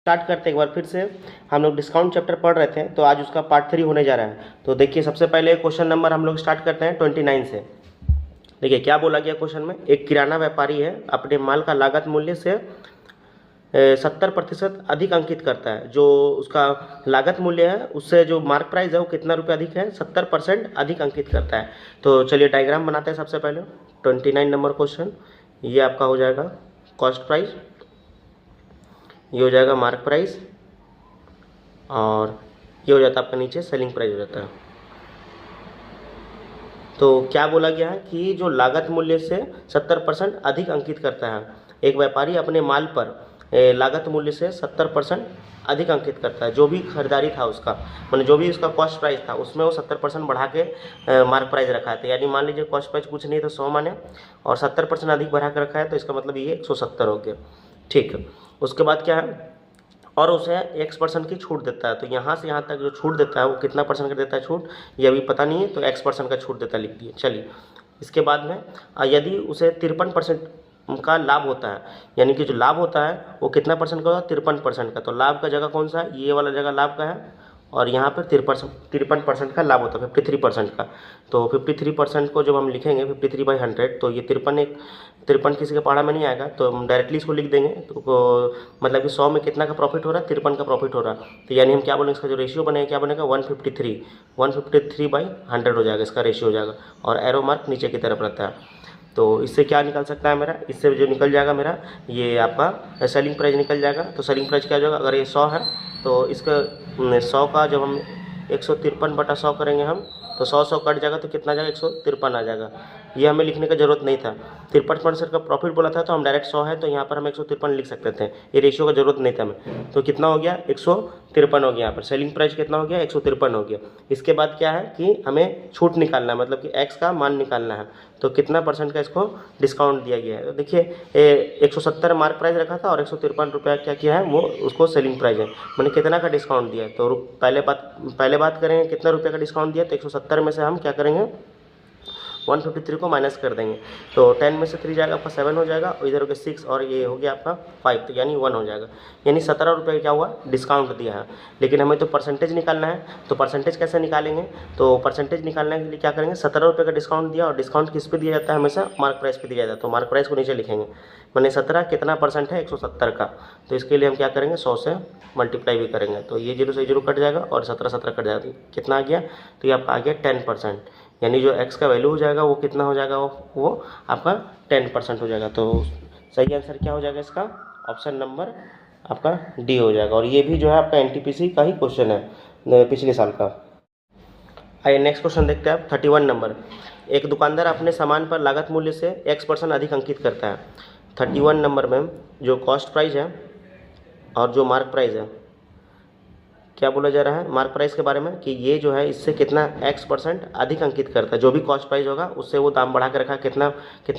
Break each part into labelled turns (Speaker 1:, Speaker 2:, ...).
Speaker 1: Start करते एक बार फिर से। हम लोग डिस्काउंट चैप्टर पढ़ रहे थे, तो आज उसका पार्ट 3 होने जा रहा है। तो देखिए, सबसे पहले क्वेश्चन नंबर हम लोग स्टार्ट करते हैं 29 से। देखिए क्या बोला गया क्वेश्चन में। एक किराना व्यापारी है, अपने माल का लागत मूल्य से 70% अधिक अंकित करता है। जो उसका लागत मूल्य है उससे जो मार्क प्राइस है वो कितना रुपये अधिक है, 70% अधिक अंकित करता है। तो चलिए डायग्राम बनाते हैं। सबसे पहले 29 नंबर क्वेश्चन, ये आपका हो जाएगा कॉस्ट प्राइस, ये हो जाएगा मार्क प्राइस, और ये हो जाता है आपका नीचे सेलिंग प्राइस हो जाता है। तो क्या बोला गया है कि जो लागत मूल्य से 70% अधिक अंकित करता है। एक व्यापारी अपने माल पर लागत मूल्य से 70% अधिक अंकित करता है। जो भी खरीदारी था उसका, मतलब जो भी उसका कॉस्ट प्राइस था उसमें वो 70% बढ़ा के मार्क प्राइस रखा है। तो यानी मान लीजिए कॉस्ट प्राइस कुछ नहीं तो 100 माने, और 70% अधिक बढ़ा के रखा है, तो इसका मतलब ये 170 हो गया। ठीक है, उसके बाद क्या है, और उसे X% की छूट देता है। तो यहाँ से यहाँ तक जो छूट देता है वो कितना परसेंट का देता है छूट, ये अभी पता नहीं है, तो X% का छूट देता है, लिख दिए। चलिए इसके बाद में यदि उसे 53% का लाभ होता है, यानी कि जो लाभ होता है वो कितना परसेंट का होगा, 53% का। तो लाभ का जगह कौन सा है, ये वाला जगह लाभ का है, और यहाँ पर 53% का लाभ होता है, 53% का। तो 53% को जब हम लिखेंगे 53/100, तो ये 53 किसी के पहाड़ा में नहीं आएगा, तो हम डायरेक्टली इसको लिख देंगे। तो मतलब कि 100 में कितना का प्रॉफिट हो रहा है, 53 का प्रॉफिट हो रहा है। तो यानी हम क्या बोलेंगे, इसका जो रेशियो बनेगा क्या बनेगा, 153/100 हो जाएगा, इसका रेशियो हो जाएगा। और एरो मार्क नीचे की तरफ रहता है। तो इससे क्या निकल सकता है मेरा, इससे जो निकल जाएगा मेरा, ये आपका सेलिंग प्राइस निकल जाएगा। तो सेलिंग प्राइस क्या हो जाएगा, अगर ये 100 है तो इसका 100 का जब हम 153/100 करेंगे हम, तो 100 कट जाएगा तो कितना आ जाएगा, 153 आ जाएगा। ये हमें लिखने का जरूरत नहीं था। 53% का प्रॉफिट बोला था तो हम डायरेक्ट 100 है तो यहाँ पर हम 153 लिख सकते थे, ये रेशियो का जरूरत नहीं था हमें। तो कितना हो गया, 153 हो गया। यहाँ पर सेलिंग प्राइस कितना हो गया, 153 हो गया। इसके बाद क्या है कि हमें छूट निकालना है, मतलब कि एक्स का मान निकालना है। तो कितना परसेंट का इसको डिस्काउंट दिया गया है। तो देखिए 170 मार्क प्राइस रखा था और 153 रुपया क्या किया है वो उसको सेलिंग प्राइस है, मैंने कितना का डिस्काउंट दिया है। तो पहले बात करेंगे कितना रुपये का डिस्काउंट दिया। तो 170 में से हम क्या करेंगे, 153 को माइनस कर देंगे। तो 10 में से 3 जाएगा आपका 7 हो जाएगा, और इधर हो गया 6, और ये हो गया आपका 5, तो यानी 1 हो जाएगा। यानी 17 रुपये क्या हुआ, डिस्काउंट दिया है। लेकिन हमें तो परसेंटेज निकालना है, तो परसेंटेज कैसे निकालेंगे। तो परसेंटेज निकालने के लिए क्या करेंगे, 17 रुपये का डिस्काउंट दिया, और डिस्काउंट किस पे दिया जाता है, हमेशा मार्क प्राइस पे दिया जाता है। तो मार्क प्राइस को नीचे लिखेंगे, मैंने 17 कितना परसेंट है, 170 का। तो इसके लिए हम क्या करेंगे, 100 से मल्टीप्लाई भी करेंगे। तो ये 0 से 0 कट जाएगा, और 17 कट जाएगा, कितना आ गया, तो ये आपका आ गया 10%। यानी जो x का वैल्यू हो जाएगा वो कितना हो जाएगा, वो आपका 10% हो जाएगा। तो सही आंसर क्या हो जाएगा इसका, ऑप्शन नंबर आपका डी हो जाएगा। और ये भी जो है आपका NTPC का ही क्वेश्चन है पिछले साल का। आइए नेक्स्ट क्वेश्चन देखते हैं आप। 31 नंबर, एक दुकानदार अपने सामान पर लागत मूल्य से X% अधिक अंकित करता है। 31 नंबर में जो कॉस्ट प्राइस है और जो मार्क प्राइस है, क्या बोला जा रहा है मार्क प्राइस के बारे में, कि ये जो है इससे कितना X% अधिक अंकित करता है। जो भी कॉस्ट प्राइस होगा उससे वो दाम बढ़ा कर रखा है, कितना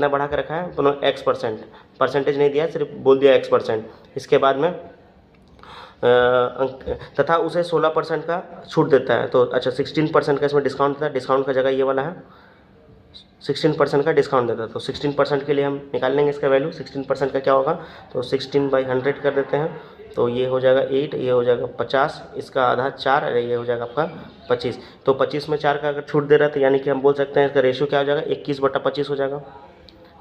Speaker 1: बढ़ा कर रखा है, तो X%, परसेंटेज नहीं दिया है, सिर्फ बोल दिया X%। इसके बाद में तथा उसे 16% का छूट देता है। तो अच्छा 16% का इसमें डिस्काउंट देता है, डिस्काउंट का जगह ये वाला है, 16% का डिस्काउंट देता है। तो 16% के लिए हम निकाल लेंगे इसका वैल्यू। 16% का क्या होगा, तो 16/100 कर देते हैं, तो ये हो जाएगा 8, ये हो जाएगा 50, इसका आधा 4, अरे ये हो जाएगा आपका 25। तो 25 में 4 का अगर छूट दे रहा है तो यानी कि हम बोल सकते हैं इसका रेशियो क्या हो जाएगा, 21/25 हो जाएगा।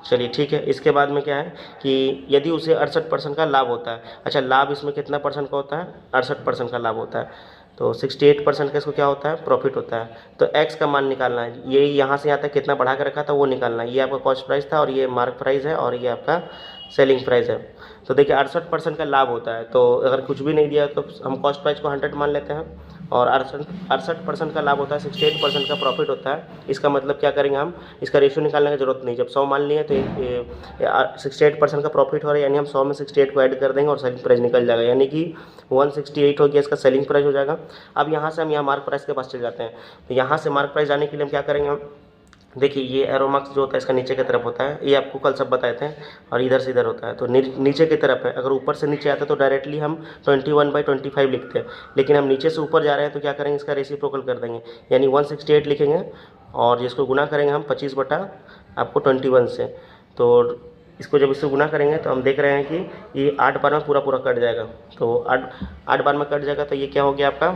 Speaker 1: चलिए ठीक है। इसके बाद में क्या है कि यदि उसे 68% का लाभ होता है। अच्छा लाभ इसमें कितना परसेंट का होता है, 68% का लाभ होता है। तो 68% का इसको क्या होता है, प्रॉफिट होता है। तो एक्स का मान निकालना है, ये यहाँ से यहाँ तक कितना बढ़ा कर रखा था वो निकालना है। ये आपका कॉस्ट प्राइस था, और ये मार्क प्राइस है, और ये आपका सेलिंग प्राइस है। तो देखिए 68% का लाभ होता है, तो अगर कुछ भी नहीं दिया तो हम कॉस्ट प्राइस को 100 मान लेते हैं, और 68% का लाभ होता है, 68% का प्रॉफिट होता है। इसका मतलब क्या करेंगे हम, इसका रेशियो निकालने की जरूरत नहीं। जब 100 मान लिए तो 68% का प्रॉफिट हो रहा है, यानी हम 100 में 68 को ऐड कर देंगे और सेलिंग प्राइस निकल जाएगा, यानी कि 168 हो गया, इसका सेलिंग प्राइस हो जाएगा। अब यहाँ से हम यहाँ मार्क प्राइस के पास चले जाते हैं। तो यहाँ से मार्क प्राइस जाने के लिए हम क्या करेंगे, हम देखिए ये एरो मार्क्स जो होता है इसका नीचे की तरफ होता है, ये आपको कल सब बताए थे, और इधर से इधर होता है। तो नीचे की तरफ है, अगर ऊपर से नीचे आता है तो डायरेक्टली हम 21/25 लिखते हैं, लेकिन हम नीचे से ऊपर जा रहे हैं तो क्या करेंगे, इसका रेसिप्रोकल कर देंगे, यानी 168 लिखेंगे, और जिसको गुना करेंगे हम 25 बटा आपको 21 से। तो इसको जब इससे गुना करेंगे तो हम देख रहे हैं कि ये 8 बार में पूरा पूरा कट जाएगा। तो 8 बार में कट जाएगा तो ये क्या हो गया आपका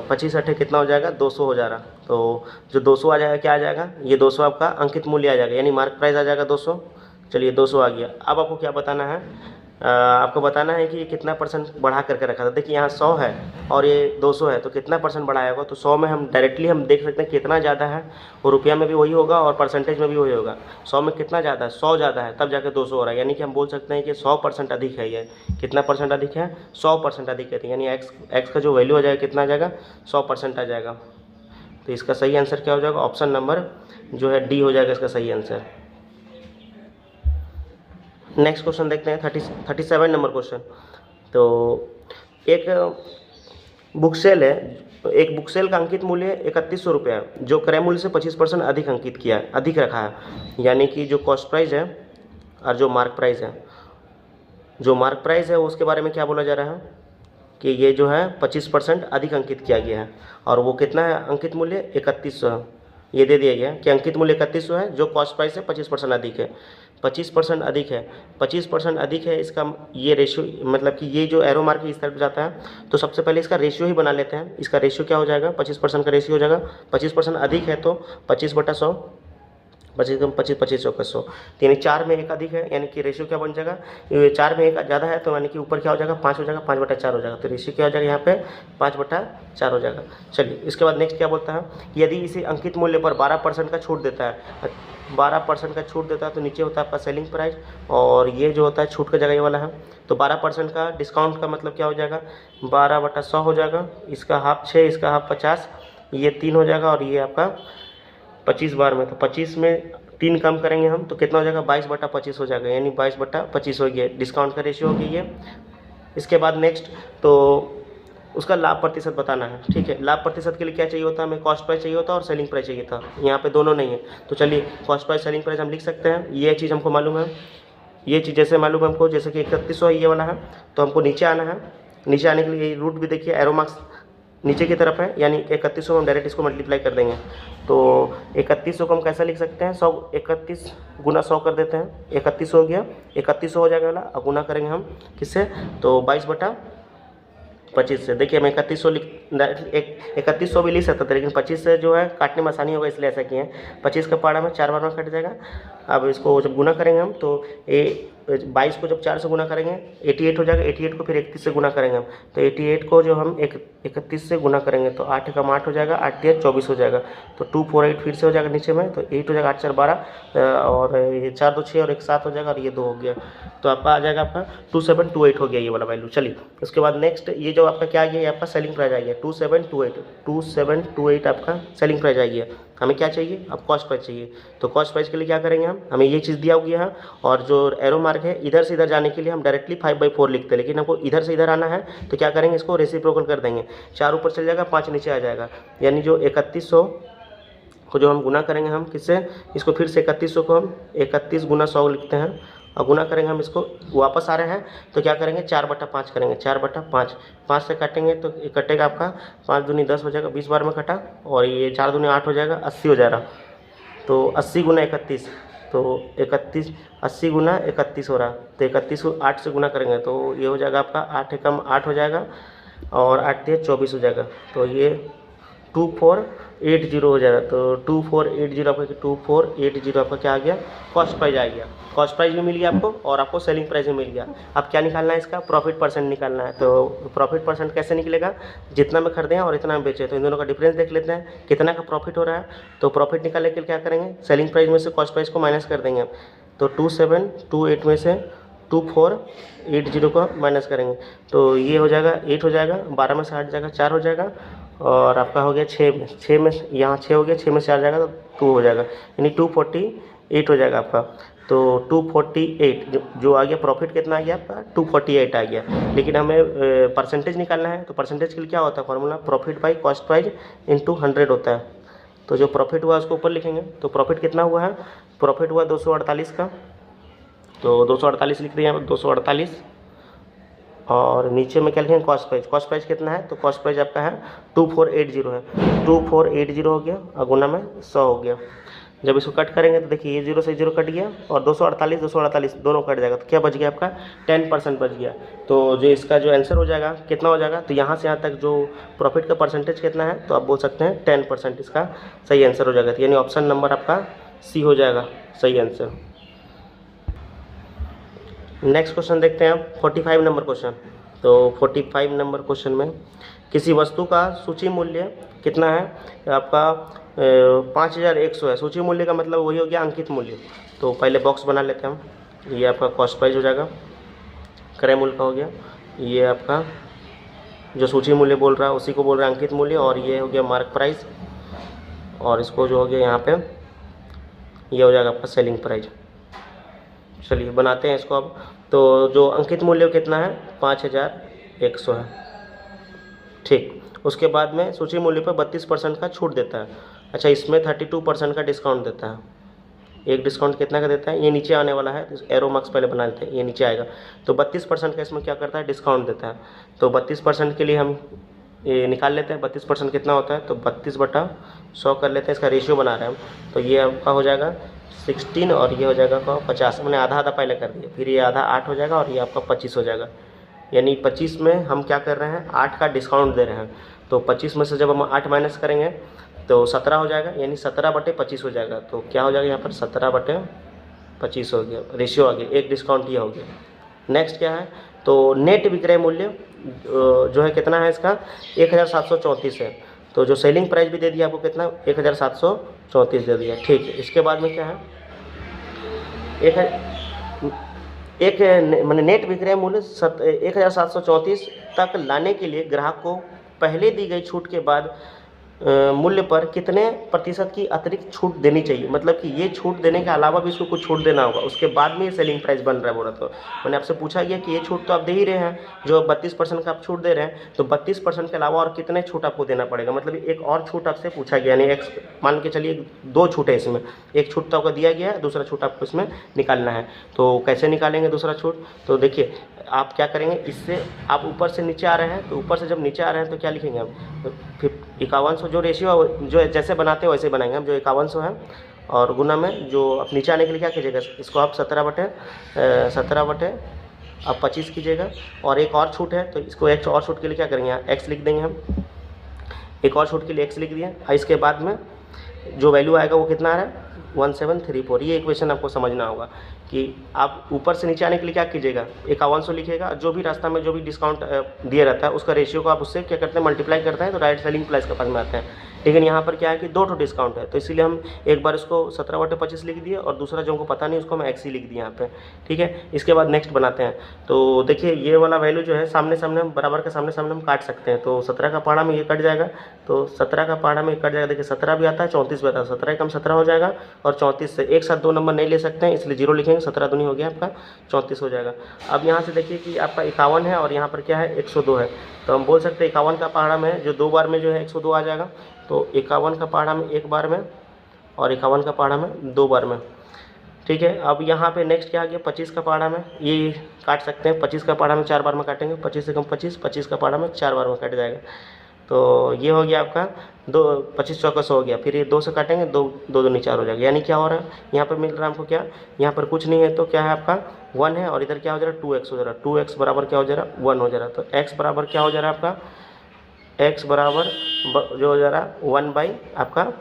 Speaker 1: 25 अट्ठे कितना हो जाएगा 200 हो जाएगा। तो जो 200 आ जाएगा क्या आ जाएगा, ये 200 आपका अंकित मूल्य आ जाएगा, यानी मार्क प्राइस आ जाएगा 200। चलिए 200 आ गया। अब आपको क्या बताना है, आपको बताना है कि ये कितना परसेंट बढ़ा करके रखा था। देखिए यहाँ 100 है और ये 200 है, तो कितना परसेंट बढ़ाया होगा। तो 100 में हम डायरेक्टली हम देख सकते हैं कितना ज़्यादा है, और रुपया में भी वही होगा और परसेंटेज में भी वही होगा। 100 में कितना ज़्यादा है, 100 ज़्यादा है, तब जाकर 200 हो रहा है। यानी कि हम बोल सकते हैं कि 100% अधिक है। ये कितना परसेंट अधिक है, 100% अधिक है। यानी एक्स का जो वैल्यू आ जाएगा कितना आ जाएगा, 100% आ जाएगा। तो इसका सही आंसर क्या हो जाएगा, ऑप्शन नंबर जो है डी हो जाएगा इसका सही आंसर। नेक्स्ट क्वेश्चन देखते हैं 37 नंबर क्वेश्चन। तो एक बुक सेल है, एक बुक सेल का अंकित मूल्य 3100 रुपया है, जो क्रय मूल्य से 25% अधिक अंकित किया है, अधिक रखा है। यानी कि जो कॉस्ट प्राइस है और जो मार्क प्राइस है, जो मार्क प्राइस है उसके बारे में क्या बोला जा रहा है कि ये जो है 25% अधिक अंकित किया गया है। और वो कितना है अंकित मूल्य 3100 है, ये दे दिया गया कि अंकित मूल्य 3100 है, जो कॉस्ट प्राइस है 25% अधिक है। 25% अधिक है, 25% अधिक है, इसका ये रेशियो मतलब कि ये जो एरो मार्क इस तरफ जाता है, तो सबसे पहले इसका रेशियो ही बना लेते हैं। इसका रेशियो क्या हो जाएगा, 25% का रेशियो हो जाएगा। 25% अधिक है तो 25/100, 25 का 100, यानी 4 में 1 अधिक है, यानी कि रेशियो क्या बन जाएगा, 4 में 1 ज़्यादा है, तो यानी कि ऊपर क्या हो जाएगा 5 हो जाएगा, 5/4 हो जाएगा। तो रेशियो क्या हो जाएगा यहाँ पे 5/4 हो जाएगा। चलिए इसके बाद नेक्स्ट क्या बोलता है, यदि इसे अंकित मूल्य पर 12% का छूट देता है, 12% का छूट देता है तो नीचे होता है आपका सेलिंग प्राइस, और ये जो होता है छूट का जगह ये वाला है। तो 12% का डिस्काउंट का मतलब क्या हो जाएगा, 12/100 हो जाएगा। इसका हाफ 6, इसका हाफ 50, ये 3 हो जाएगा, और ये आपका 25 बार में, तो 25 में 3 कम करेंगे हम तो कितना हो जाएगा 22/25 हो जाएगा, यानी 22/25 हो गया। डिस्काउंट का रेशियो हो गया ये। इसके बाद नेक्स्ट तो उसका लाभ प्रतिशत बताना है। ठीक है, लाभ प्रतिशत के लिए क्या चाहिए होता है, हमें कॉस्ट प्राइस चाहिए होता और सेलिंग प्राइस चाहिए था। यहाँ पे दोनों नहीं है, तो चलिए कॉस्ट प्राइस सेलिंग प्राइस हम लिख सकते हैं। ये चीज़ हमको मालूम है, ये चीज़ जैसे मालूम है हमको, जैसे कि 3100 ये वाला है, तो हमको नीचे आना है। नीचे आने के लिए रूट भी देखिए एरो मार्क्स नीचे की तरफ है, यानी 3100 हम डायरेक्ट इसको मल्टीप्लाई कर देंगे। तो 3100 को हम कैसा लिख सकते हैं, 31 गुना 100 कर देते हैं, 31 हो गया, 3100 हो जाएगा वाला। अब गुना करेंगे हम किससे, तो 22/25 से। देखिए हम 3100 3100 भी लिख सकते थे, लेकिन 25 से जो है काटने में आसानी होगा, इसलिए ऐसा किए हैं। 25 का पारा में 4 बार में कट जाएगा। अब इसको जब गुना करेंगे हम तो 22 को जब 4 से गुना करेंगे 88 हो जाएगा। 88 को फिर 31 से गुना करेंगे हम, तो 88 को जो हम 31 से गुना करेंगे तो 8 कम 8 हो जाएगा, 8 3 24 हो जाएगा। तो 248 फिर से हो जाएगा नीचे में, तो 8 हो जाएगा, 8 4 12, और ये 4 2 6 और 1 7 हो जाएगा, और ये 2 हो गया। तो आपका आ जाएगा आपका 2728 हो गया ये वाला वैल्यू। चलिए उसके बाद नेक्स्ट ये जो आपका क्या आ गया, ये आपका सेलिंग प्राइस आ गया 2728 आपका सेलिंग प्राइस आ गया। हमें क्या चाहिए, अब कॉस्ट प्राइस चाहिए। तो कॉस्ट प्राइस के लिए क्या करेंगे हम, हमें ये चीज़ दिया गया है, और जो एरो मार्क है इधर से इधर जाने के लिए हम डायरेक्टली 5/4 लिखते हैं, लेकिन हमको इधर से इधर आना है तो क्या करेंगे, इसको रेसिप्रोकल कर देंगे। 4 ऊपर चल जाएगा, 5 नीचे आ जाएगा, यानी जो 3100 को जो हम गुना करेंगे हम किससे, इसको फिर से 3100 को हम 31 गुना 100 लिखते हैं, और गुना करेंगे हम इसको, वापस आ रहे हैं तो क्या करेंगे 4/5 करेंगे, 4/5, 5 से काटेंगे तो ये कटेगा आपका 5 दूनी 10 हो जाएगा, 20 बार में कटा, और ये 4 दूनी 8 हो जाएगा, 80 हो जाएगा। तो 80 गुना 31, तो 31 80 गुना 31 हो रहा, तो 31 को 8 से गुना करेंगे तो ये हो जाएगा आपका 8 एकम 8 हो जाएगा, और 8 3 24 हो जाएगा। तो ये 2480 हो जाएगा। तो 2480 आपका 2480 आपका क्या आ गया, कॉस्ट प्राइस आ गया। कॉस्ट प्राइस भी मिल गया आपको, और आपको सेलिंग प्राइस भी मिल गया। अब क्या निकालना है, इसका प्रॉफिट परसेंट निकालना है। तो प्रॉफिट परसेंट कैसे निकलेगा, जितना में खरीदे हैं और इतना में बेचे, तो इन दोनों का डिफरेंस देख लेते हैं कितना का प्रॉफिट हो रहा है। तो प्रॉफिट निकालने के लिए क्या करेंगे, सेलिंग प्राइस में से कॉस्ट प्राइस को माइनस कर देंगे। तो 2728 में से 2480 को माइनस करेंगे, तो ये हो जाएगा 8 हो जाएगा, 12 में से 8 जाएगा 4 हो जाएगा, और आपका हो गया 6 में यहाँ 6 हो गया, 6 में से 4 जाएगा तो 2 हो जाएगा, यानी 248 हो जाएगा आपका। तो 248 जो आ गया, प्रॉफिट कितना आ गया आपका 248 आ गया। लेकिन हमें परसेंटेज निकालना है, तो परसेंटेज के लिए क्या होता है formula, profit by cost price into 100 होता है। तो जो प्रॉफिट हुआ उसको ऊपर लिखेंगे, तो प्रॉफिट कितना हुआ है, प्रॉफिट हुआ 248 का, तो 248 लिख दिए यहाँ पर 248, और नीचे में क्या लिखेंगे कॉस्ट प्राइस। कॉस्ट प्राइस कितना है, तो कॉस्ट प्राइस आपका है 2480 है, 2480 हो गया, और गुना में 100 हो गया, जब इसको कट करेंगे तो देखिए ये 0 से 0 कट गया और 248 दोनों कट जाएगा, तो क्या बच गया आपका 10% बच गया। तो जो इसका जो आंसर हो जाएगा कितना हो जाएगा, तो यहाँ से यहाँ तक जो प्रॉफिट का परसेंटेज कितना है, तो आप बोल सकते हैं 10% इसका सही आंसर हो जाएगा। तो यानी ऑप्शन नंबर आपका सी हो जाएगा सही आंसर। नेक्स्ट क्वेश्चन देखते हैं आप 45 नंबर क्वेश्चन। तो 45 नंबर क्वेश्चन में किसी वस्तु का सूची मूल्य कितना है आपका 5100 है। सूची मूल्य का मतलब वही हो गया अंकित मूल्य। तो पहले बॉक्स बना लेते हैं हम। ये आपका कॉस्ट प्राइस हो जाएगा, क्रय मूल्य का हो गया, ये आपका जो सूची मूल्य बोल रहा है उसी को बोल रहा है अंकित मूल्य, और ये हो गया मार्क प्राइस, और इसको जो हो गया यहाँ पे ये हो जाएगा आपका सेलिंग प्राइस। चलिए बनाते हैं इसको अब। तो जो अंकित मूल्य कितना है 5100 है, ठीक। उसके बाद में सूची मूल्य पर 32% का छूट देता है। अच्छा, इसमें 32% का डिस्काउंट देता है। एक डिस्काउंट कितना का देता है, ये नीचे आने वाला है, एरो मार्क्स पहले बना लेते हैं, ये नीचे आएगा। तो 32% का इसमें क्या करता है, डिस्काउंट देता है। तो 32% के लिए हम ये निकाल लेते हैं 32% कितना होता है, तो 32/100 कर लेते हैं, इसका रेशियो बना रहे हैं हम। तो ये आपका हो जाएगा 16 और ये हो जाएगा 50, मैंने आधा आधा पहले कर दिया, फिर ये आधा 8 हो जाएगा और ये आपका 25 हो जाएगा। यानी 25 में हम क्या कर रहे हैं 8 का डिस्काउंट दे रहे हैं। तो 25 में से जब हम 8 माइनस करेंगे तो 17 हो जाएगा, यानी 17/25 हो जाएगा। तो क्या हो जाएगा यहाँ पर 17/25 हो गया, रेशियो आ गया, एक डिस्काउंट ये हो गया। नेक्स्ट क्या है, तो नेट विक्रय मूल्य जो है कितना है इसका 1734 है। तो जो सेलिंग प्राइस भी दे दिया आपको कितना 1734 दे दिया, ठीक है। इसके बाद में क्या है एक मैंने नेट विक्रय मूल्य 1734 तक लाने के लिए ग्राहक को पहले दी गई छूट के बाद मूल्य पर कितने प्रतिशत की अतिरिक्त छूट देनी चाहिए। मतलब कि ये छूट देने के अलावा भी इसको कुछ छूट देना होगा, उसके बाद में ये सेलिंग प्राइस बन रहा है बोला। तो मैंने आपसे पूछा गया कि ये छूट तो आप दे ही रहे हैं, जो 32% का आप छूट दे रहे हैं, तो 32% के अलावा और कितने छूट आपको देना पड़ेगा। मतलब एक और छूट आपसे पूछा गया, यानी एक्स मान के चलिए 2 छूट है इसमें, एक छूट तो आपको दिया गया है, दूसरा छूट आपको इसमें निकालना है। तो कैसे निकालेंगे दूसरा छूट, तो देखिए आप क्या करेंगे, इससे आप ऊपर से नीचे आ रहे हैं, तो ऊपर से जब नीचे आ रहे हैं तो क्या लिखेंगे हम, तो 5100 जो रेशियो जो जैसे बनाते हैं वैसे बनाएंगे हम। जो 5100 है और गुना में जो आप नीचे आने के लिए क्या कीजिएगा, इसको आप 17/25 कीजिएगा। और एक और छूट है तो इसको एक और छूट के लिए क्या करेंगे, एक्स लिख देंगे हम, एक और छूट के लिए एक्स लिख दिया। इसके बाद में जो वैल्यू आएगा वो कितना आ रहा है 1734। ये इक्वेशन आपको समझना होगा कि आप ऊपर से नीचे आने के लिए क्या कीजिएगा 5100 लिखिएगा, जो भी रास्ता में जो भी डिस्काउंट दिया रहता है उसका रेशियो को आप उससे क्या करते हैं मल्टीप्लाई करते हैं, तो राइट सेलिंग प्राइस के पास में आते हैं। लेकिन यहाँ पर क्या है कि 2 डिस्काउंट है, तो इसीलिए हम एक बार इसको 17/25 लिख दिए और दूसरा जो हमको पता नहीं उसको हम एक्स ही लिख दिए यहाँ पे, ठीक है। इसके बाद नेक्स्ट बनाते हैं। तो देखिए ये वाला वैल्यू जो है सामने सामने हम बराबर के सामने सामने हम काट सकते हैं। तो 17 का पहाड़ा में ये कट जाएगा, तो 17 का पहाड़ा में कट जाएगा। देखिए 17 भी आता है, 34 भी आता है, 17 कम 17 हो जाएगा और 34 से एक साथ 2 नंबर नहीं ले सकते हैं, इसलिए 0 लिखेंगे, 17 दूनी हो गया आपका 34 हो जाएगा। अब यहाँ से देखिए कि आपका 51 है और यहाँ पर क्या है 102 है, तो हम बोल सकते हैं 51 का पहाड़ा में जो 2 बार में जो है 102 आ जाएगा। तो 51 का पहाड़ा में 1 बार में और 51 का पहाड़ा में 2 बार में, ठीक है। अब यहाँ पे नेक्स्ट क्या आ गया 25 का पहाड़ा में, ये काट सकते हैं, 25 का पहाड़ा में 4 बार में काटेंगे, 25 से कम 25, 25 का पहाड़ा में 4 बार में कट जाएगा। तो ये हो गया आपका 25 चौका 100 हो गया, फिर ये 2 से काटेंगे, 2 2 दूनी 4 हो जाएगा। यानी क्या हो रहा है यहाँ पर मिल रहा है हमको क्या, यहाँ पर कुछ नहीं है तो क्या है आपका 1 है और इधर क्या हो जा रहा है 2x हो जा रहा है, 2x बराबर क्या हो जा रहा है 1 हो जा रहा है। तो x बराबर क्या हो जा रहा है आपका, x बराबर जो हो जा रहा है 1/2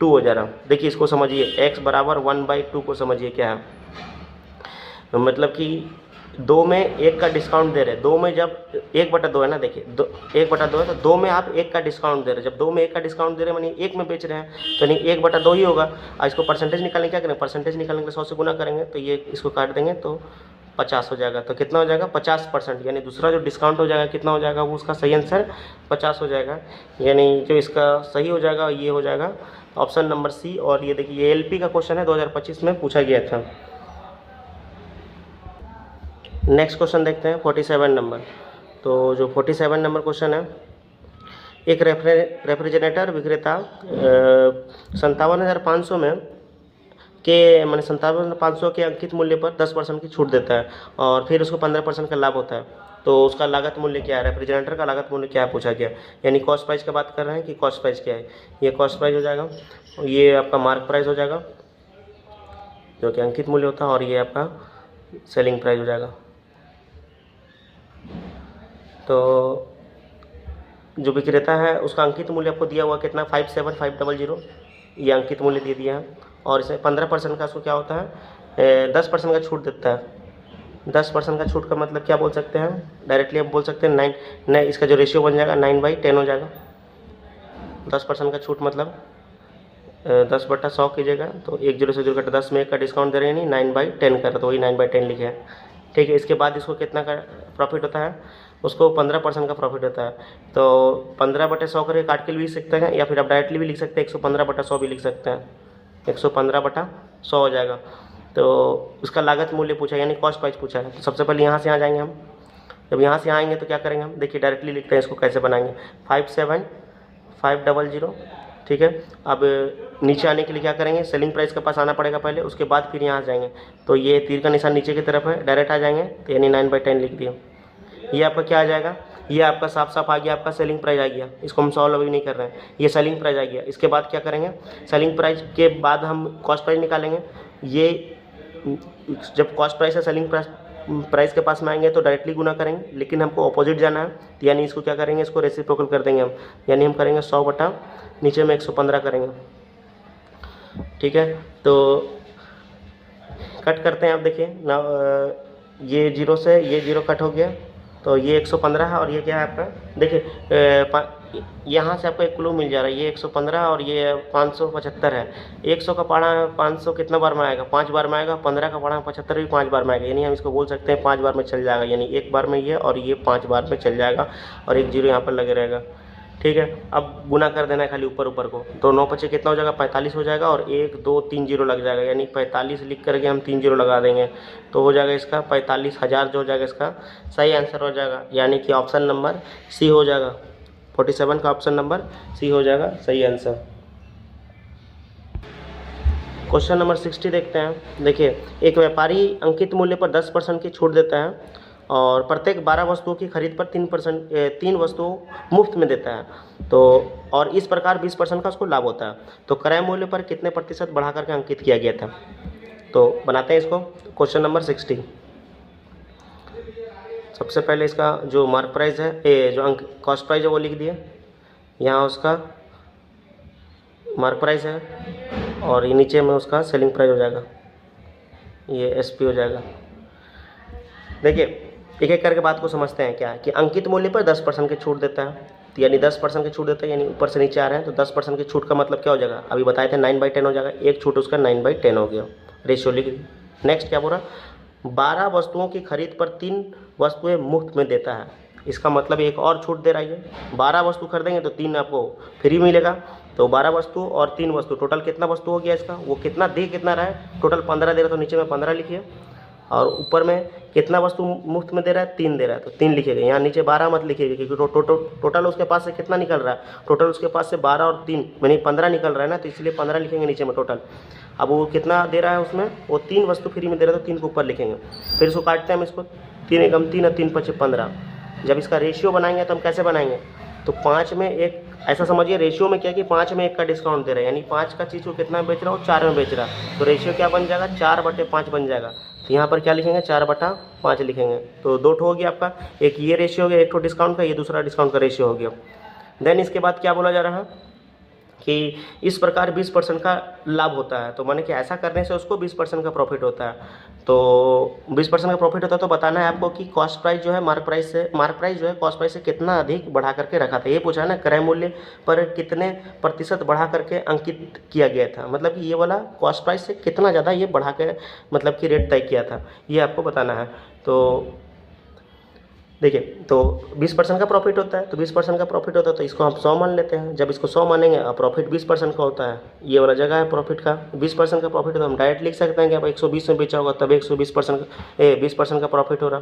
Speaker 1: हो जा रहा है। देखिए इसको समझिए, x बराबर 1/2 को समझिए क्या है, तो मतलब कि 2 में 1 का डिस्काउंट दे रहे हैं। 2 में जब 1/2 है ना, देखिए 1/2 है तो 2 में आप 1 का डिस्काउंट दे रहे हैं। जब 2 में 1 का डिस्काउंट दे रहे हैं मानी 1 में बेच रहे हैं, तो नहीं 1/2 ही होगा। और इसको परसेंटेज निकालने क्या करेंगे, परसेंटेज निकालने के लिए 100 से गुना करेंगे, तो ये इसको काट देंगे तो 50 हो जाएगा। तो कितना हो जाएगा 50%, यानी दूसरा जो डिस्काउंट हो जाएगा कितना हो जाएगा, वो उसका सही आंसर 50 हो जाएगा। यानी जो इसका सही हो जाएगा ये हो जाएगा ऑप्शन नंबर सी। और ये देखिए ये एलपी का क्वेश्चन है, 2025 में पूछा गया था। नेक्स्ट क्वेश्चन देखते हैं 47 नंबर। तो जो 47 नंबर क्वेश्चन है, एक रेफ्रिजरेटर विक्रेता 57,500 में के मैंने 57,500 के अंकित मूल्य पर 10% की छूट देता है और फिर उसको 15% का लाभ होता है। तो उसका लागत मूल्य क्या है, रेफ्रिजरेटर का लागत मूल्य क्या है पूछा गया। यानी कॉस्ट प्राइस की बात कर रहे हैं कि कॉस्ट प्राइस क्या है, ये कॉस्ट प्राइस हो जाएगा, ये आपका मार्क प्राइस हो जाएगा जो कि अंकित मूल्य होता है, और ये आपका सेलिंग प्राइस हो जाएगा। तो जो विक्रेता है उसका अंकित मूल्य आपको दिया हुआ कितना, 57500, ये अंकित मूल्य दे दिया है। और इसमें 15% का उसको क्या होता है, 10% का छूट देता है। 10% का छूट का मतलब क्या बोल सकते हैं, डायरेक्टली आप बोल सकते हैं 9, इसका जो रेशियो बन जाएगा 9/10 हो जाएगा। 10% का छूट मतलब 10/100 कीजिएगा तो 10 से 0 कटा 10 में 1 का डिस्काउंट दे रहे हैं, नहीं 9/10 का, तो वही 9/10 लिखे हैं। ठीक है, इसके बाद इसको कितना का प्रॉफिट होता है, उसको 15% का प्रॉफिट होता है। तो 15/100 करके काट के भी लिख सकते हैं, या फिर आप डायरेक्टली भी लिख सकते हैं, 115/100 भी लिख सकते हैं, 115/100 हो जाएगा। तो उसका लागत मूल्य पूछा, यानी कॉस्ट प्राइस पूछा है। तो सबसे पहले यहाँ से आ जाएंगे हम। जब यहाँ से आएंगे तो क्या करेंगे हम, देखिए डायरेक्टली लिखते हैं, इसको कैसे बनाएंगे, 57500। ठीक है, अब नीचे आने के लिए क्या करेंगे, सेलिंग प्राइस के पास आना पड़ेगा पहले, उसके बाद फिर यहाँ जाएंगे। तो ये तीर का निशान नीचे की तरफ है, डायरेक्ट आ जाएंगे, तो यानी 9/10 लिख दिया। ये आपका क्या आ जाएगा, ये आपका साफ साफ आ गया, आपका सेलिंग प्राइस आ गया। इसको हम सॉल्व अभी नहीं कर रहे हैं, ये सेलिंग प्राइस आ गया। इसके बाद क्या करेंगे, सेलिंग प्राइस के बाद हम कॉस्ट प्राइस निकालेंगे। ये जब कॉस्ट प्राइस है सेलिंग प्राइस के पास में आएंगे तो डायरेक्टली गुना करेंगे, लेकिन हमको अपोजिट जाना है, यानी इसको क्या करेंगे, इसको रेसिप्रोकल कर देंगे हम, यानी हम करेंगे 100 बटा नीचे में 115 करेंगे। ठीक है, तो कट करते हैं, आप देखिए ना, ये 0 से ये 0 कट हो गया, तो ये 115 है, और ये क्या है आपका, देखिए यहाँ से आपको एक क्लू मिल जा रहा है, ये 115 और ये 575 है। 100 का पढ़ा 500 कितना बार में आएगा, 5 बार में आएगा। 15 का पढ़ा 75 भी 5 बार में आएगा, यानी हम इसको बोल सकते हैं 5 बार में चल जाएगा, यानी एक बार में ये और ये 5 बार में चल जाएगा, और एक 0 यहाँ पर लगे रहेगा। ठीक है, अब गुना कर देना है खाली ऊपर ऊपर को, तो 9 पचे कितना हो जाएगा, 45 हो जाएगा, और 1 2 3 0 लग जाएगा, यानी 45 लिख करके हम 3 0 लगा देंगे, तो हो जाएगा इसका 45,000 जो हो जाएगा, इसका सही आंसर हो जाएगा, यानी कि ऑप्शन नंबर सी हो जाएगा। 47 का ऑप्शन नंबर सी हो जाएगा सही आंसर। क्वेश्चन नंबर 60 देखते हैं। देखिए, एक व्यापारी अंकित मूल्य पर 10% की छूट देता है और प्रत्येक 12 वस्तुओं की खरीद पर 3 वस्तुओं मुफ्त में देता है, तो और इस प्रकार 20% का उसको लाभ होता है। तो क्रय मूल्य पर कितने प्रतिशत बढ़ा करके अंकित किया गया था। तो बनाते हैं इसको। क्वेश्चन नंबर 60, सबसे पहले इसका जो मार्क प्राइस है, जो अंक कॉस्ट प्राइस है वो लिख दिए, यहाँ उसका मार्क प्राइस है, और ये नीचे में उसका सेलिंग प्राइस हो जाएगा, ये एसपी हो जाएगा। देखिए एक एक करके बात को समझते हैं। क्या है कि अंकित मूल्य पर 10% की छूट देता है, तो यानी 10% की छूट देता है, यानी ऊपर से नीचे आ रहे हैं, तो 10% की छूट का मतलब क्या हो जाएगा, अभी बताए थे 9/10 हो जाएगा, एक छूट उसका 9/10 हो गया, रेशियो लिख। नेक्स्ट क्या बोल रहा, 12 वस्तुओं की खरीद पर 3 वस्तुएं मुफ्त में देता है, इसका मतलब एक और छूट दे रहा है। 12 वस्तु खरीदेंगे तो 3 आपको फ्री मिलेगा, तो 12 वस्तु और 3 वस्तु, टोटल कितना वस्तु हो गया इसका, वो कितना दे कितना रहा है, टोटल 15 दे रहा है, तो नीचे में 15 लिखिए, और ऊपर में कितना वस्तु मुफ्त में दे रहा है, 3 दे रहा है, तो 3 लिखिएगा। यहाँ नीचे 12 मत लिखिएगा, क्योंकि टोटल उसके पास से कितना निकल रहा है, टोटल उसके पास से 12 और 3 यानी 15 निकल रहा है ना, तो इसलिए 15 लिखेंगे नीचे में टोटल। अब वो कितना दे रहा है उसमें, वो 3 वस्तु फ्री में दे रहा है, तो 3 को ऊपर लिखेंगे। फिर इसको काटते हैं हम, इसको 3 एकम 3 और 3 पचे 15। जब इसका रेशियो बनाएंगे तो हम कैसे बनाएंगे, तो 5 में 1, ऐसा समझिए रेशियो में क्या कि 5 में 1 का डिस्काउंट दे रहा है, यानी 5 का चीज़ को कितना बेच रहा हो, 4 में बेच रहा है, तो रेशियो क्या बन जाएगा, 4/5 बन जाएगा। तो यहाँ पर क्या लिखेंगे, 4/5 लिखेंगे, तो 2 ठो हो गया आपका, एक ये रेशियो हो गया, एक ठो डिस्काउंट का, ये दूसरा डिस्काउंट का रेशियो हो गया। देन इसके बाद क्या बोला जा रहा है कि इस प्रकार 20% का लाभ होता है, तो माने कि ऐसा करने से उसको 20% का प्रॉफिट होता है। तो 20% का प्रॉफिट होता है, तो बताना है आपको कि कॉस्ट प्राइस जो है मार्क प्राइस जो है कॉस्ट प्राइस से कितना अधिक बढ़ा करके रखा था, ये पूछा है ना, क्रय मूल्य पर कितने प्रतिशत बढ़ा करके अंकित किया गया था, मतलब कि ये वाला कॉस्ट प्राइस से कितना ज़्यादा ये बढ़ा के मतलब कि रेट तय किया था, ये आपको बताना है। तो देखिए, तो 20% का प्रॉफिट होता है, तो 20% का प्रॉफिट होता है, तो इसको हम 100 मान लेते हैं। जब इसको 100 मानेंगे और प्रॉफिट 20% का होता है, ये वाला जगह है प्रॉफिट का, 20% का प्रॉफिट होता है, हम डायरेक्ट लिख सकते हैं कि अब 120 में बेचा होगा तब 20% का प्रॉफिट हो रहा।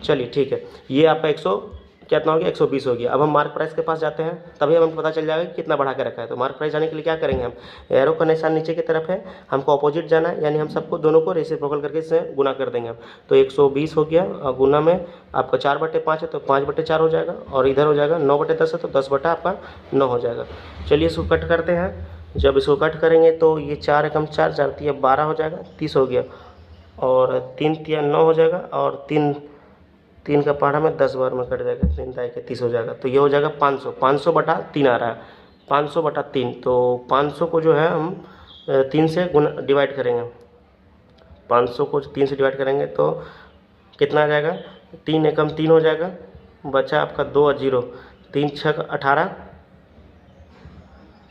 Speaker 1: चलिए ठीक है, ये आपका 100 कितना हो गया, 120 हो गया। अब हम मार्क प्राइस के पास जाते हैं, तभी हमें पता चल जाएगा कि कितना बढ़ा के रखा है। तो मार्क प्राइस जाने के लिए क्या करेंगे हम, एरो का निशान नीचे की तरफ है, हमको अपोजिट जाना है, यानी हम सबको दोनों को रेसिप्रोकल करके इससे गुना कर देंगे हम। तो 120 हो गया, और गुना में आपका 4/5 है, तो 5/4 हो जाएगा, और इधर हो जाएगा 9/10 है, तो 10 बटा आपका 9 हो जाएगा। चलिए इसको कट करते हैं, जब इसको कट करेंगे तो ये 4 एकम 4, 4 तिया 12 हो जाएगा, 30 हो गया, और 3 तिया 9 हो जाएगा, और 3 3 का पहाड़ा में 10 बार में कट जाएगा, 3 दाई के 30 हो जाएगा। तो ये हो जाएगा 500, 500 बटा 3 आ रहा है, 500 बटा 3। तो 500 को जो है हम 3 से गुना डिवाइड करेंगे, 500 को 3 से डिवाइड करेंगे तो कितना आ जाएगा, 3 एकम 3 हो जाएगा, बचा आपका 2 और 0, 3 छक 18,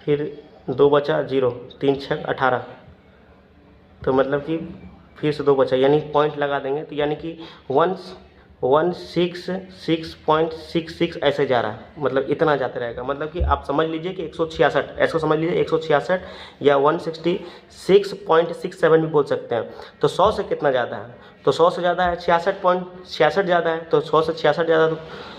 Speaker 1: फिर 2 बचा 0, 3 छक 18, तो मतलब कि फिर से 2 बचा, यानी पॉइंट लगा देंगे, तो यानी कि 166.66 ऐसे जा रहा है, मतलब इतना जाते रहेगा। मतलब कि आप समझ लीजिए कि 166, ऐसे समझ लीजिए 166 या 166.67 भी बोल सकते हैं। तो 100 से कितना ज़्यादा है, तो 100 से ज़्यादा है 66.66 ज़्यादा है, तो 100 से 66 ज़्यादा,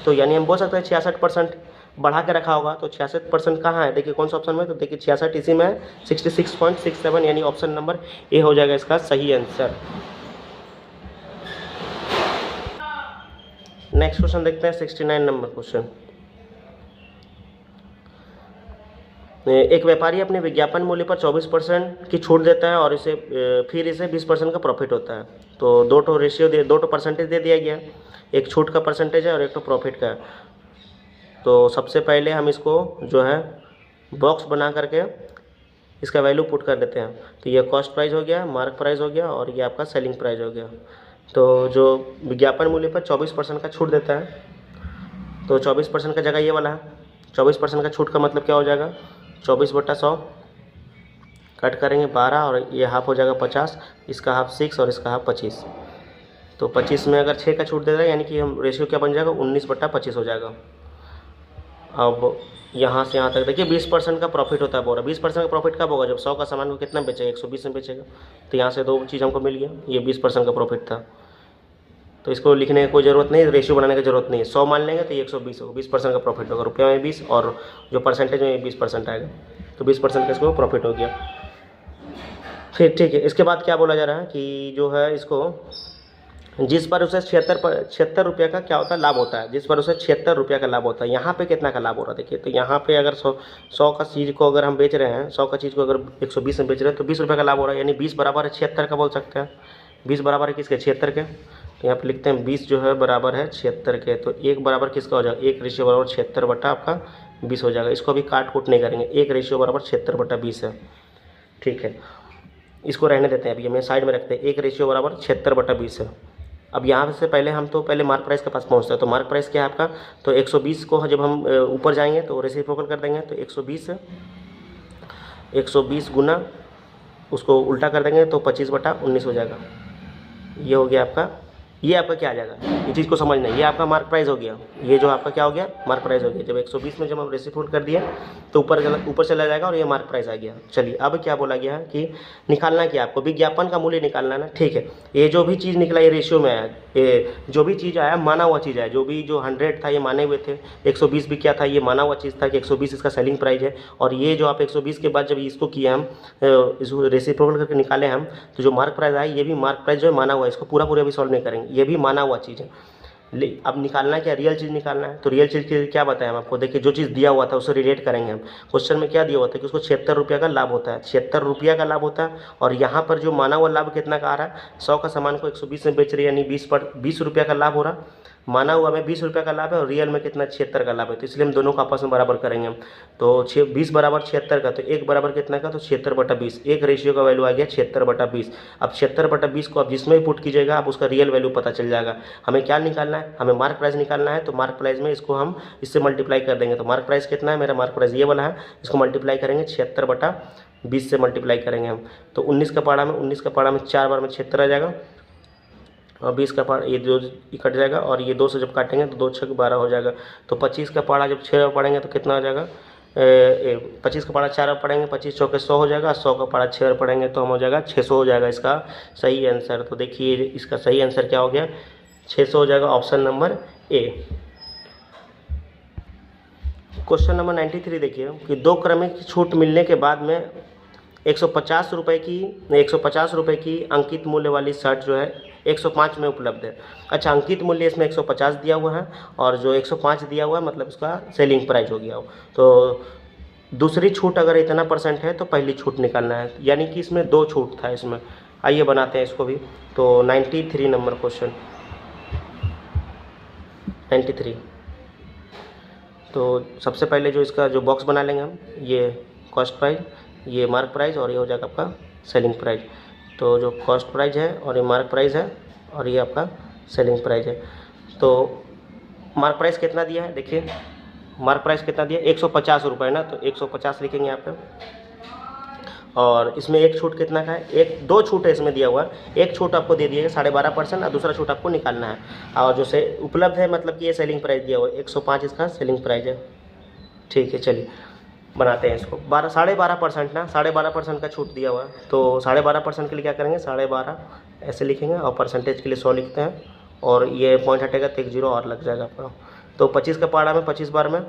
Speaker 1: तो यानी हम बोल सकते हैं 66% बढ़ा के रखा होगा। तो 66% कहाँ है, देखिए कौन सा ऑप्शन में, तो देखिए 66 इसी में है, 66.67, यानी ऑप्शन नंबर ए हो जाएगा इसका सही आंसर। नेक्स्ट क्वेश्चन देखते हैं 69 नंबर क्वेश्चन। एक व्यापारी अपने विज्ञापन मूल्य पर 24% की छूट देता है और फिर इसे 20% का प्रॉफिट होता है। तो दो तो परसेंटेज दे दिया गया, एक छूट का परसेंटेज है और एक तो प्रॉफिट का है। तो सबसे पहले हम इसको जो है बॉक्स बना करके इसका वैल्यू पुट कर देते हैं। तो ये कॉस्ट प्राइस हो गया, मार्क प्राइस हो गया, और ये आपका सेलिंग प्राइस हो गया। तो जो विज्ञापन मूल्य पर 24% का छूट देता है, तो 24% का जगह ये वाला है, 24% का छूट का मतलब क्या हो जाएगा, 24/100 कट करेंगे 12, और ये हाफ हो जाएगा 50, इसका हाफ 6 और इसका हाफ 25। तो 25 में अगर 6 का छूट दे रहा है, यानी कि हम रेशियो क्या बन जाएगा, 19/25 हो जाएगा। अब यहाँ से यहाँ तक देखिए 20% का प्रॉफिट होता है बोल रहा। 20% का प्रॉफिट कब होगा, जब 100 का सामान को कितना बेचेगा, 120 में बेचेगा। तो यहाँ से 2 चीज़ हमको मिल गया, ये 20% का प्रॉफिट था। तो इसको लिखने की कोई ज़रूरत नहीं, रेशियो बनाने की ज़रूरत नहीं है। 100 मान लेंगे तो ये 120 होगा, 20% का प्रॉफिट होगा, रुपये में 20 और जो परसेंटेज में 20% आएगा। तो 20% का इसको प्रॉफिट हो गया। फिर ठीक है, इसके बाद क्या बोला जा रहा है कि जो है इसको जिस पर उसे 76 रुपये का क्या होता है, लाभ होता है, जिस पर उसे 76 रुपये का लाभ होता है। यहाँ पे कितना का लाभ हो रहा है देखिए, तो यहाँ पे अगर 100 का चीज़ को अगर हम बेच रहे हैं, 100 का चीज़ को अगर 120 में बेच रहे हैं, तो 20 रुपये का लाभ हो रहा है, यानी 20 बराबर है 76 का बोल सकते हैं। 20 बराबर है किसके, 76 के। तो यहाँ पे लिखते हैं 20 जो है बराबर है 76 के। तो 1 बराबर किसका हो जाएगा, 1 रेशियो बराबर 76 बटा आपका 20 हो जाएगा। इसको अभी काट कूट नहीं करेंगे, 1 रेशियो बराबर 76 बटा 20 है। ठीक है, इसको रहने देते हैं, अभी हमें साइड में रखते हैं। 1 रेशियो बराबर 76 बटा 20 है। अब यहाँ से पहले हम तो पहले मार्क प्राइस के पास पहुँचते हैं। तो मार्क प्राइस क्या है आपका, तो 120 को जब हम ऊपर जाएंगे तो रेसिप्रोकल कर देंगे, तो 120 गुना उसको उल्टा कर देंगे तो 25/19 हो जाएगा। ये हो गया आपका, ये आपका क्या आ जाएगा, ये चीज़ को समझना है, ये आपका मार्क प्राइस हो गया। ये जो आपका क्या हो गया, मार्क प्राइस हो गया। जब 120 में जब हम रेसिप्रोकल कर दिया तो ऊपर चला जाएगा और ये मार्क प्राइस आ गया। चलिए अब क्या बोला गया है कि निकालना क्या आपको, विज्ञापन का मूल्य निकालना है ना। ठीक है, ये जो भी चीज़ निकला ये रेशियो में आया, ये जो भी चीज़ आया माना हुआ चीज़ है। जो 100 था ये माने हुए थे, 120 भी क्या था, ये माना हुआ चीज़ था कि 120 इसका सेलिंग प्राइस है। और ये जो आप 120 के बाद जब इसको किए हम इसको रेसिप्रोकल करके निकाले हम, तो जो मार्क प्राइस आया ये भी मार्क प्राइस जो है माना हुआ है। इसको पूरा अभी सॉल्व नहीं करेंगे, ये भी माना हुआ चीज़ है। अब निकालना क्या, रियल चीज़ निकालना है। तो रियल चीज़ के लिए क्या बताया हम आपको, देखिए जो चीज़ दिया हुआ था उससे रिलेट करेंगे हम। क्वेश्चन में क्या दिया हुआ था कि उसको 76 रुपये का लाभ होता है, 76 रुपये का लाभ होता है। और यहाँ पर जो माना हुआ लाभ कितना का आ रहा है, 100 का सामान को 120 में बेच रही है, यानी 20 रुपये का लाभ हो रहा। माना हुआ में 20 रुपये का लाभ है और रियल में कितना 76 का लाभ है। तो इसलिए हम दोनों को आपस में बराबर करेंगे हम। तो 20 बराबर 76 का, तो 1 बराबर कितना का, तो 76/20। एक रेशियो का वैल्यू आ गया 76/20। अब 76/20 को आप जिसमें भी पुट कीजिएगा आप उसका रियल वैल्यू पता चल जाएगा। हमें क्या निकालना है, हमें मार्क प्राइस निकालना है। तो मार्क प्राइस में इसको हम इससे मल्टीप्लाई कर देंगे। तो मार्क प्राइस कितना है, मेरा मार्क प्राइस ये वाला है, इसको मल्टीप्लाई करेंगे 76/20 से मल्टीप्लाई करेंगे हम। तो 19 का पारा में 4 बार में 76 आ जाएगा, और 20 का पारा ये जो कट जाएगा, और ये 2 से जब काटेंगे तो 2 6 12 हो जाएगा। तो 25 का पारा जब 6 पढ़ेंगे तो कितना हो जाएगा, 25 का पारा 4 पढ़ेंगे, 25 चौके 100 हो जाएगा। 100 का पारा 6 पढ़ेंगे तो हम हो जाएगा 600 हो जाएगा इसका सही आंसर। तो देखिए इसका सही आंसर क्या हो गया, 600 हो जाएगा, option number A. Question number 93 देखिए कि 2 क्रमिक छूट मिलने के बाद में 150 रुपये की अंकित मूल्य वाली शर्ट जो है 105 में उपलब्ध है। अच्छा, अंकित मूल्य इसमें 150 दिया हुआ है और जो 105 दिया हुआ है मतलब उसका सेलिंग प्राइस हो गया हो। तो दूसरी छूट अगर इतना परसेंट है तो पहली छूट निकालना है, यानी कि इसमें 2 छूट था इसमें। आइए बनाते हैं इसको भी। तो 93 नंबर क्वेश्चन 93। तो सबसे पहले जो इसका जो बॉक्स बना लेंगे हम, ये कॉस्ट प्राइस, ये मार्क प्राइस और ये हो जाएगा आपका सेलिंग प्राइस। तो जो कॉस्ट प्राइस है और ये मार्क प्राइस है और ये आपका सेलिंग प्राइस है। तो मार्क प्राइस कितना दिया है, देखिए मार्क प्राइस कितना दिया, 150 रुपये ना, तो 150 लिखेंगे यहाँ पे। और इसमें एक छूट कितना का है, 2 छूट है इसमें दिया हुआ। एक छूट आपको दे दिएगा 12.5% और दूसरा छूट आपको निकालना है। और जो से उपलब्ध है मतलब कि ये सेलिंग प्राइस दिया हुआ है 105 इसका सेलिंग प्राइस है। ठीक है, चलिए बनाते हैं इसको। 12.5% ना, 12.5% का छूट दिया हुआ है। तो 12.5% के लिए क्या करेंगे, 12.5 ऐसे लिखेंगे और परसेंटेज के लिए 100 लिखते हैं और ये पॉइंट हटेगा तो 1 0 और लग जाएगा आपका। तो 25 का पहाड़ा में 25 बार में,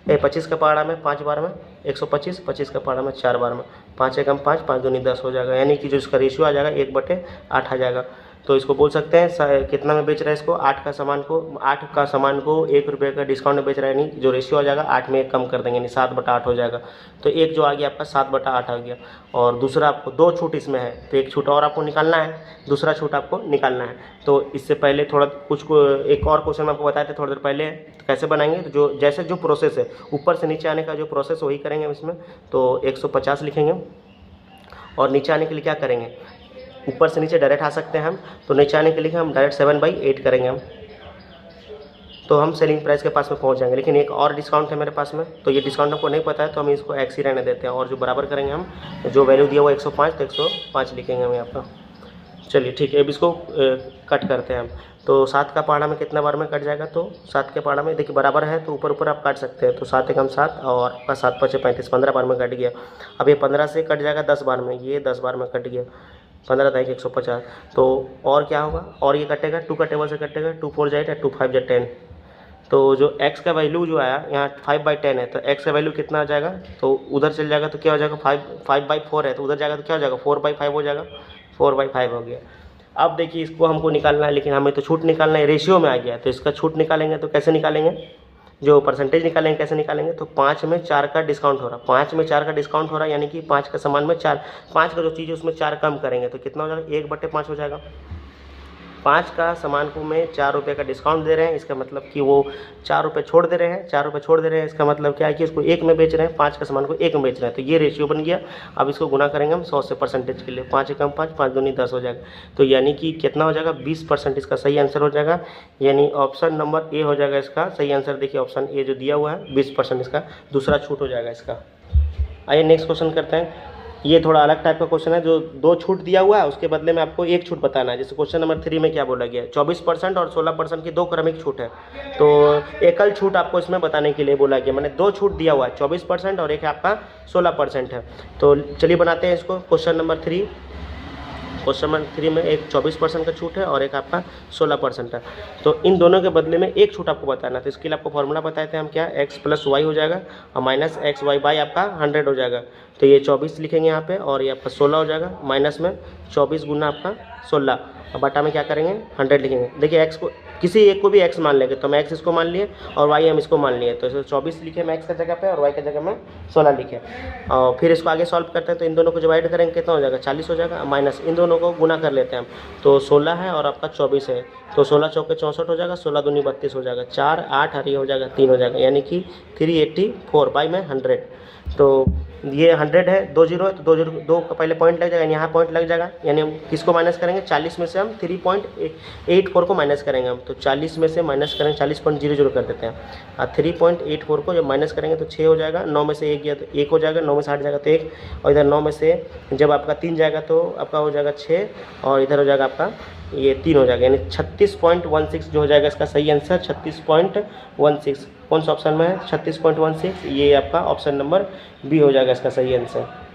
Speaker 1: 25 का पहाड़ा में 5 बार में 125, 25 का पहाड़ा में 4 बार में, 5 एकम 5, 5 दूनी 10 हो जाएगा, यानी कि जो इसका रेशियो आ जाएगा 1/8 आ जाएगा। तो इसको बोल सकते हैं कितना में बेच रहा है इसको, 8 का सामान को 1 रुपये का डिस्काउंट में बेच रहा है, यानी जो रेशियो आ जाएगा 8 में 1 कम कर देंगे, यानी 7/8 हो जाएगा। तो एक जो आ गया आपका 7/8 आ गया। और दूसरा आपको 2 छूट इसमें है, तो 1 छूट और आपको निकालना है, दूसरा छूट आपको निकालना है। तो इससे पहले थोड़ा एक और क्वेश्चन मैं आपको बताए थे थोड़ी देर पहले, तो कैसे बनाएंगे, तो जो जैसे जो प्रोसेस है ऊपर से नीचे आने का जो प्रोसेस वही करेंगे हम इसमें। तो 150 लिखेंगे और नीचे आने के लिए क्या करेंगे, ऊपर से नीचे डायरेक्ट आ सकते हैं हम, तो नीचे आने के लिए हम डायरेक्ट 7/8 करेंगे हम, तो हम सेलिंग प्राइस के पास में पहुंच जाएंगे। लेकिन एक और डिस्काउंट है मेरे पास में, तो ये डिस्काउंट हमको नहीं पता है, तो हम इसको एक्स ही रहने देते हैं और जो बराबर करेंगे हम, जो वैल्यू दिया हुआ 105 तो 105 लिखेंगे हम यहाँ पर। चलिए ठीक है, अब इसको कट करते हैं हम। तो 7 का पहाड़ा में कितना बार में कट जाएगा, तो 7 के पहाड़ा में देखिए बराबर है तो ऊपर ऊपर आप काट सकते हैं। तो 7 एकम 7 और आपका 7 5 35, 15 बार में कट गया। अब ये 15 से कट जाएगा 10 बार में, ये 10 बार में कट गया, 15 × 150। तो और क्या होगा, और ये कटेगा 2 का टेबल से कटेगा, 2 4 जा 8, 2 5 जा 10। तो जो x का वैल्यू जो आया यहाँ 5/10 है, तो x का वैल्यू कितना आ जाएगा, तो उधर चल जाएगा तो क्या हो जाएगा, 5/4 है तो उधर जाएगा तो क्या हो जाएगा, 4/5 हो जाएगा, 4/5 हो गया। अब देखिए इसको हमको निकालना है, लेकिन हमें तो छूट निकालना है, रेशियो में आ गया, तो इसका छूट निकालेंगे तो कैसे निकालेंगे, जो परसेंटेज निकालेंगे कैसे निकालेंगे, तो 5 में 4 का डिस्काउंट हो रहा है, 5 में 4 का डिस्काउंट हो रहा है, यानी कि 5 का सामान में 4, 5 का जो चीज़ है उसमें 4 कम करेंगे तो कितना हो जाएगा, 1/5 हो जाएगा। 5 का सामान को में 4 रुपये का डिस्काउंट दे रहे हैं, इसका मतलब कि वो 4 रुपये छोड़ दे रहे हैं, 4 रुपये छोड़ दे रहे हैं, इसका मतलब क्या है कि इसको 1 में बेच रहे हैं, 5 का सामान को 1 में बेच रहे हैं, तो ये रेशियो बन गया। अब इसको गुना करेंगे हम 100 से परसेंटेज के लिए, 5 एकम 5, 5 दूनी 10 हो जाएगा, तो यानी कि कितना हो जाएगा, 20% इसका सही आंसर हो जाएगा, यानी ऑप्शन नंबर ए हो जाएगा इसका सही आंसर। देखिए ऑप्शन ए जो दिया हुआ है 20% इसका दूसरा छूट हो जाएगा इसका। आइए नेक्स्ट क्वेश्चन करते हैं। ये थोड़ा अलग टाइप का क्वेश्चन है, जो 2 छूट दिया हुआ है उसके बदले में आपको 1 छूट बताना है। जैसे क्वेश्चन नंबर 3 में क्या बोला गया है, 24% और 16% की 2 क्रमिक छूट है, तो एकल छूट आपको इसमें बताने के लिए बोला गया, मैंने 2 छूट दिया हुआ है, 24% और एक आपका 16% है। तो चलिए बनाते हैं इसको। क्वेश्चन नंबर 3 में एक 24% का छूट है और एक आपका 16% है, तो इन दोनों के बदले में 1 छूट आपको बताना है। तो इसके लिए आपको फॉर्मूला बताए थे हम, क्या, x + y हो जाएगा और माइनस XY आपका 100 हो जाएगा। तो ये 24 लिखेंगे यहाँ पे और ये आपका 16 हो जाएगा, माइनस में 24 गुना आपका 16 और बटा में क्या करेंगे 100 लिखेंगे। देखिए x को किसी एक को भी x मान लेंगे, तो हम x इसको मान लिए और y हम इसको मान लिए, तो इसे 24 लिखे हम x की जगह पे और y की जगह में 16 लिखे। और फिर इसको आगे सॉल्व करते हैं, तो इन दोनों को डिवाइड करेंगे कितना हो जाएगा, 40 हो जाएगा, माइनस इन दोनों को गुना कर लेते हैं हम, तो 16 है और आपका 24 है, तो 16 चौके 64 हो जाएगा, 16 दूनी 32 हो जाएगा, 4 8 और ये हो जाएगा 3 हो जाएगा, यानी कि 384 बाई में 100। तो ये 100 है, 2 0 है, तो 2 का पहले पॉइंट लग जाएगा, यहाँ पॉइंट लग जाएगा, यानी हम किसको माइनस करेंगे, 40 में से हम 3.84 को माइनस करेंगे हम, तो 40 में से माइनस करेंगे 40.00 कर देते हैं और 3.84 को जब माइनस करेंगे तो 6 हो जाएगा, 9 में से 1 गया तो 1 हो जाएगा, 9 में से 8 जाएगा तो 1, और इधर 9 में से जब आपका 3 जाएगा तो आपका हो जाएगा 6 और इधर हो जाएगा आपका ये 3 हो जाएगा, यानी 36.16 जो हो जाएगा इसका सही आंसर 36.16। कौन सा ऑप्शन में है 36.16, ये आपका ऑप्शन नंबर बी हो जाएगा इसका सही आंसर।